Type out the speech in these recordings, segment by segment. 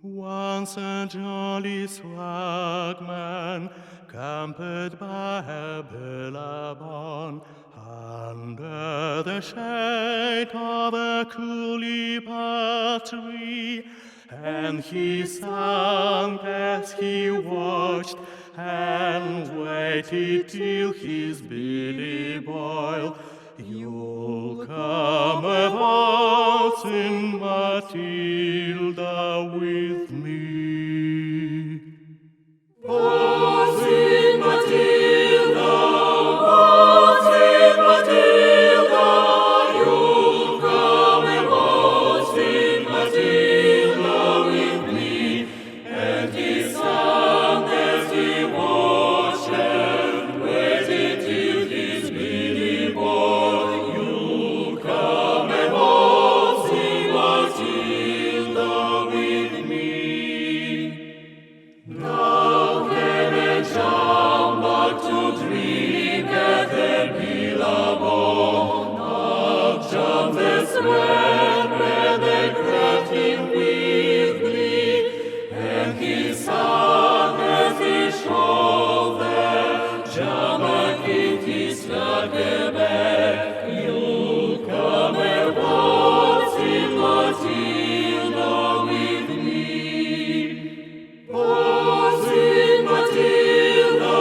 Once a jolly swagman camped by a billabong under the shade of a coolipah tree, and he sang as he watched and waited till his billy boiled. You'll come a waltzing, Matilda, with me. Waltzing Matilda, you'll come and waltzing Matilda with me. And he sang as he watched and waited till his billy boiled. You'll come and waltzing Matilda with me. Now came and jump back to drink at the billabong. Now jump the swell where they grabbed him with glee, and he sang as he showed their jammer his sluggerback. You'll come and waltzing Matilda with me. Waltzing Matilda,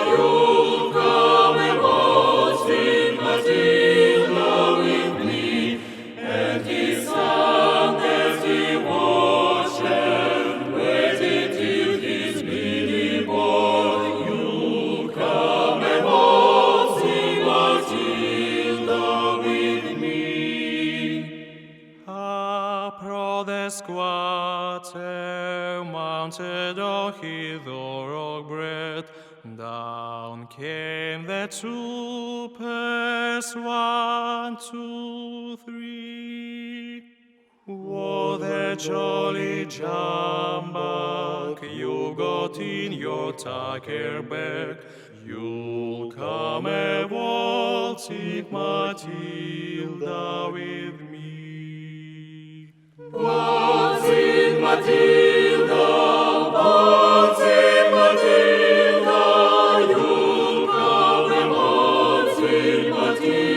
you'll come and waltzing Matilda with me. And he sang as he watched and waited till his billy boiled. You'll come and waltzing Matilda with me. Up rode the squatter, mounted on his thoroughbred. Down came the troopers, 1, 2, 3. Oh, the jolly jambak you've got in your tiger bag. You'll come a waltzing Matilda with me. Waltzing Matilda, you'll come a waltzing Matilda.